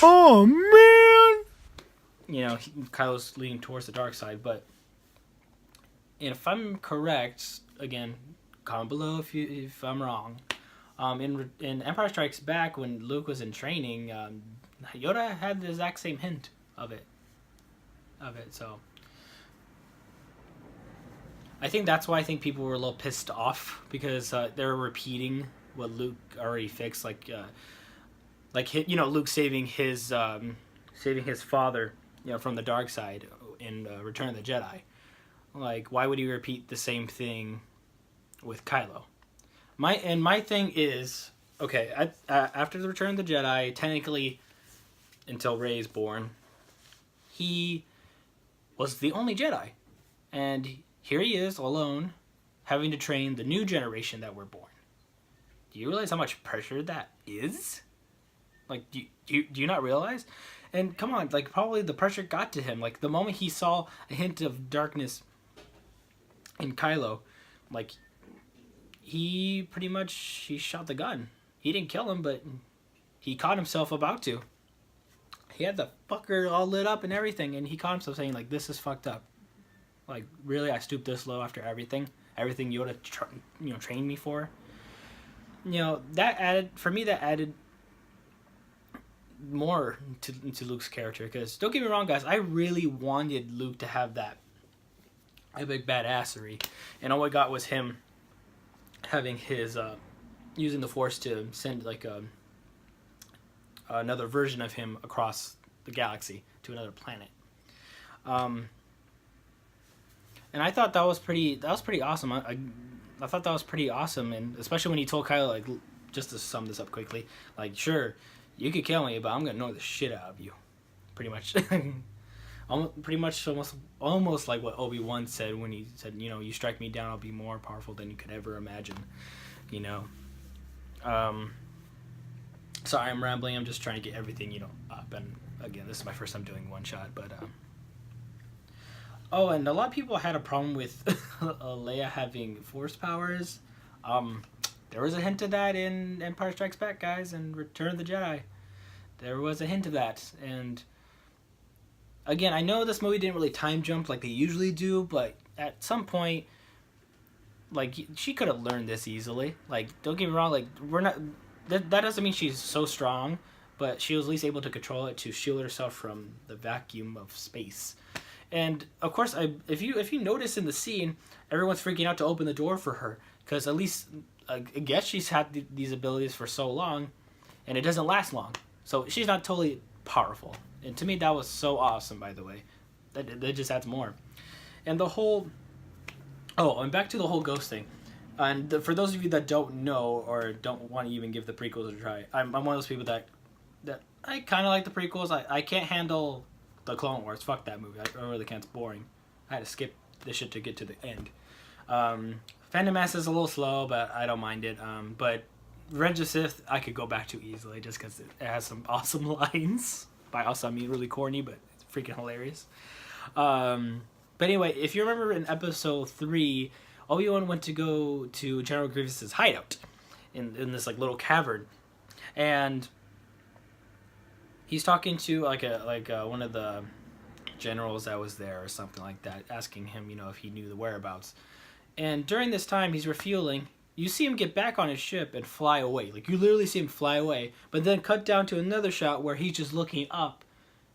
Oh man! Kylo's leaning towards the dark side, but if I'm correct, again, comment below if I'm wrong. In Empire Strikes Back, when Luke was in training, Yoda had the exact same hint of it. So I think that's why I think people were a little pissed off because they were repeating what Luke already fixed, like Luke saving his father, from the dark side in Return of the Jedi. Like, why would he repeat the same thing with Kylo? My thing is, okay, after the Return of the Jedi, technically, until Rey is born, he was the only Jedi, and here he is alone, having to train the new generation that were born. Do you realize how much pressure that is? Like, do you not realize? And come on, like, probably the pressure got to him. Like, the moment he saw a hint of darkness in Kylo, like, he shot the gun. He didn't kill him, but he caught himself about to. He had the fucker all lit up and everything, and he caught himself saying, like, this is fucked up. Like, really, I stooped this low after everything Yoda trained me for. That added more to Luke's character, because don't get me wrong, guys, I really wanted Luke to have that epic badassery, and all I got was him having his using the Force to send like another version of him across the galaxy to another planet. And I thought that was pretty awesome. I thought that was pretty awesome, and especially when he told Kylo, like, just to sum this up quickly, like, sure, you could kill me, but I'm gonna know the shit out of you. Pretty much. Almost like what Obi-Wan said when he said, you strike me down, I'll be more powerful than you could ever imagine. Sorry, I'm rambling. I'm just trying to get everything, up. And again, this is my first time doing one shot, but oh, and a lot of people had a problem with Leia having Force powers. There was a hint of that in Empire Strikes Back, guys, and Return of the Jedi. There was a hint of that, and again, I know this movie didn't really time jump like they usually do, but at some point, like, she could have learned this easily. Like, don't get me wrong, like, we're not... That doesn't mean she's so strong, but she was at least able to control it to shield herself from the vacuum of space. And, of course, if you notice in the scene, everyone's freaking out to open the door for her, because at least, I guess she's had these abilities for so long, and it doesn't last long. So she's not totally powerful. And to me, that was so awesome, by the way. That just adds more. And the whole... Oh, and back to the whole ghost thing. And for those of you that don't know or don't want to even give the prequels a try, I'm one of those people that I kind of like the prequels. I can't handle the Clone Wars. Fuck that movie. I really can't. It's boring. I had to skip this shit to get to the end. Phantom Menace is a little slow, but I don't mind it. But Revenge of the Sith, I could go back to easily just because it has some awesome lines. By awesome, I mean really corny, but it's freaking hilarious. But anyway, if you remember in episode 3, Obi-Wan went to go to General Grievous's hideout in this like little cavern, and he's talking to one of the generals that was there or something like that, asking him, if he knew the whereabouts. And during this time, he's refueling. You see him get back on his ship and fly away. Like, you literally see him fly away, but then cut down to another shot where he's just looking up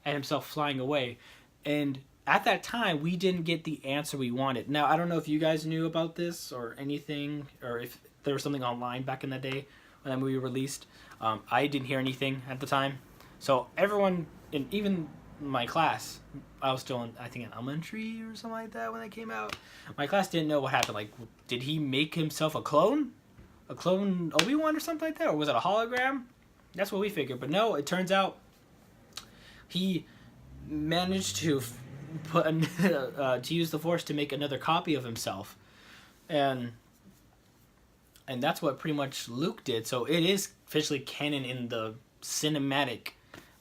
at himself flying away. And at that time, we didn't get the answer we wanted. Now, I don't know if you guys knew about this or anything, or if there was something online back in the day when that movie released. I didn't hear anything at the time. So everyone, even my class, I was still in, I think, in elementary or something like that when it came out. My class didn't know what happened. Like, did he make himself a clone? A clone Obi-Wan or something like that? Or was it a hologram? That's what we figured. But no, it turns out he managed to to use the Force to make another copy of himself. And that's what pretty much Luke did. So it is officially canon in the cinematic.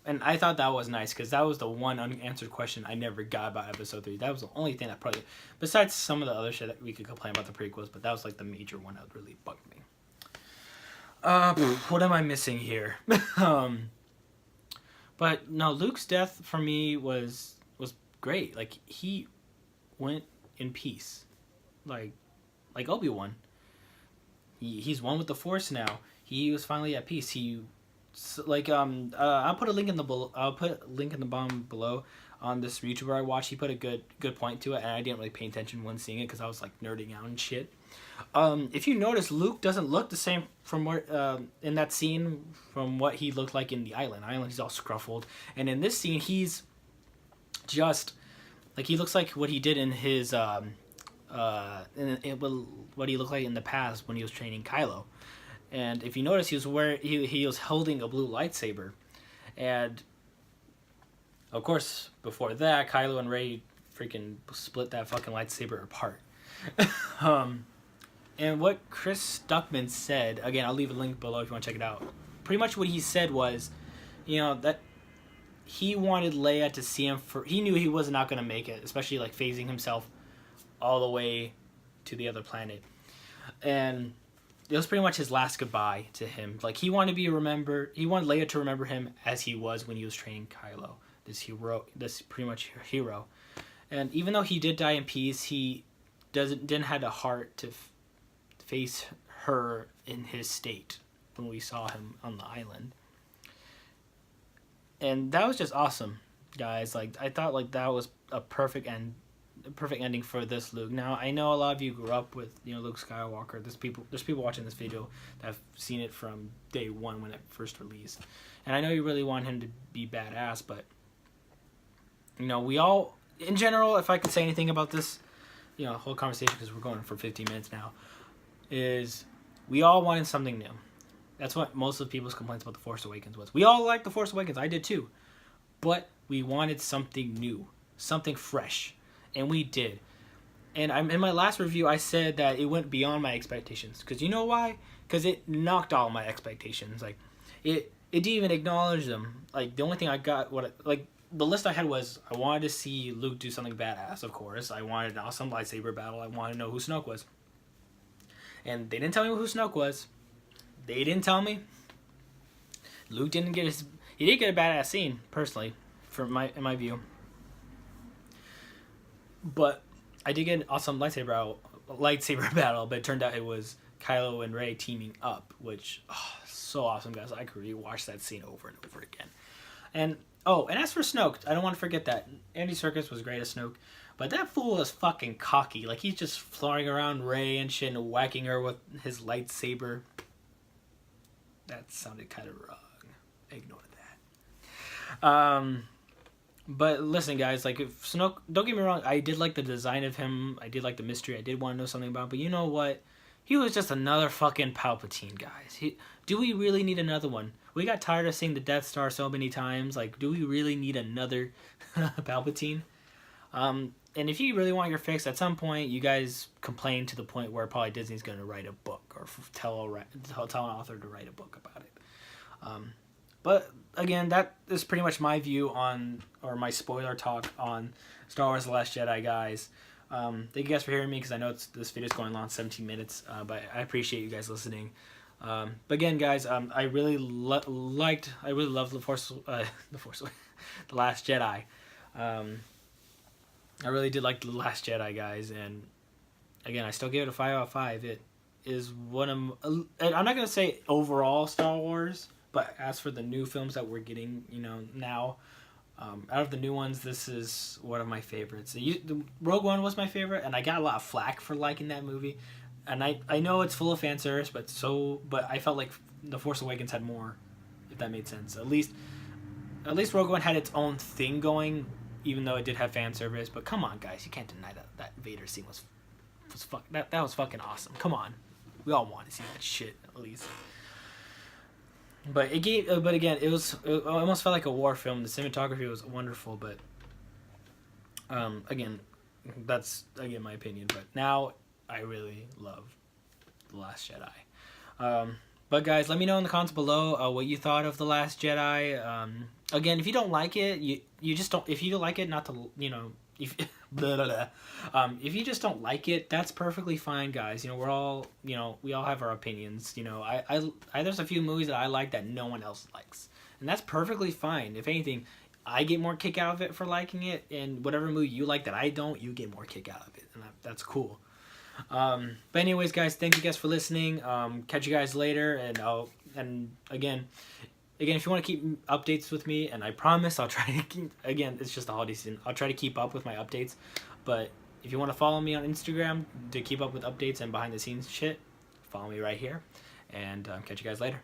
And I thought that was nice, because that was the one unanswered question I never got about episode 3. That was the only thing that probably, besides some of the other shit that we could complain about the prequels, but that was like the major one that really bugged me. What am I missing here? But But no, Luke's death for me was great. Like he went in peace, like Obi-Wan. He's one with the Force now. He was finally at peace. I'll put a link in the bottom below on this YouTuber I watched. He put a good point to it, and I didn't really pay attention when seeing it because I was like nerding out and shit. If you notice, Luke doesn't look the same from where in that scene from what he looked like in the island. He's all scruffled, and in this scene, he's just like he looks like what he did in his what he looked like in the past when he was training Kylo. And if you notice, he was holding a blue lightsaber, and of course before that, Kylo and Rey freaking split that fucking lightsaber apart. And what Chris Stuckmann said, again, I'll leave a link below if you want to check it out. Pretty much what he said was, that he wanted Leia to see him he knew he was not going to make it, especially like phasing himself all the way to the other planet. And it was pretty much his last goodbye to him. Like he wanted Leia to remember him as he was when he was training Kylo, this pretty much hero. And even though he did die in peace, he didn't have the heart to face her in his state when we saw him on the island. And that was just awesome, guys. Like I thought like that was a perfect ending for this Luke. Now I know a lot of you grew up with Luke Skywalker. There's people watching this video that have seen it from day one when it first released, and I know you really want him to be badass. But we all, in general, if I could say anything about this, whole conversation, because we're going for 15 minutes now, is we all wanted something new. That's what most of people's complaints about The Force Awakens was. We all liked The Force Awakens. I did too. But we wanted something new, something fresh. And we did. And in my last review, I said that it went beyond my expectations. Because you know why? Because it knocked all my expectations. Like, it didn't even acknowledge them. Like, the only thing I got, the list I had was, I wanted to see Luke do something badass, of course. I wanted an awesome lightsaber battle. I wanted to know who Snoke was. And they didn't tell me who Snoke was. They didn't tell me. Luke didn't get he did get a badass scene, personally, in my view. But I did get an awesome lightsaber battle, but it turned out it was Kylo and Rey teaming up, which, so awesome, guys. I could rewatch that scene over and over again. And as for Snoke, I don't want to forget that. Andy Serkis was great as Snoke, but that fool was fucking cocky. Like, he's just flying around Rey and shit and whacking her with his lightsaber. That sounded kind of wrong. Ignore that. But listen, guys, like, if Snoke, don't get me wrong, I did like the design of him. I did like the mystery. I did want to know something about him. But you know what? He was just another fucking Palpatine, guys. Do we really need another one? We got tired of seeing the Death Star so many times. Like, do we really need another Palpatine? And if you really want your fix, at some point, you guys complain to the point where probably Disney's going to write a book or tell an author to write a book about it. But again, that is pretty much my view on, or my spoiler talk on Star Wars The Last Jedi, guys. Thank you guys for hearing me, because I know this video is going on 17 minutes, but I appreciate you guys listening. But again, guys, I really loved The Last Jedi. I really did like The Last Jedi, guys, and again, I still give it a 5 out of 5. It is one of, I'm not gonna say overall Star Wars, but as for the new films that we're getting, now, out of the new ones, this is one of my favorites. The Rogue One was my favorite, and I got a lot of flack for liking that movie. And I know it's full of fan service, but I felt like The Force Awakens had more, if that made sense. At least Rogue One had its own thing going, even though it did have fan service. But come on, guys, you can't deny that Vader scene was fucking awesome. Come on, we all want to see that shit at least. But it almost felt like a war film. The cinematography was wonderful, but again, that's my opinion. But now I really love The Last Jedi. But guys, let me know in the comments below what you thought of The Last Jedi. Again, if you don't like it, you just don't. If you don't like it, not to if if you just don't like it, that's perfectly fine, guys. We're all we all have our opinions. I there's a few movies that I like that no one else likes, and that's perfectly fine. If anything, I get more kick out of it for liking it, and whatever movie you like that I don't, you get more kick out of it, and that's cool. But anyways, guys, thank you guys for listening. Catch you guys later, and again, if you want to keep updates with me, and I promise I'll try to keep, again, it's just the holiday season, I'll try to keep up with my updates. But if you want to follow me on Instagram to keep up with updates and behind the scenes shit, follow me right here, and catch you guys later.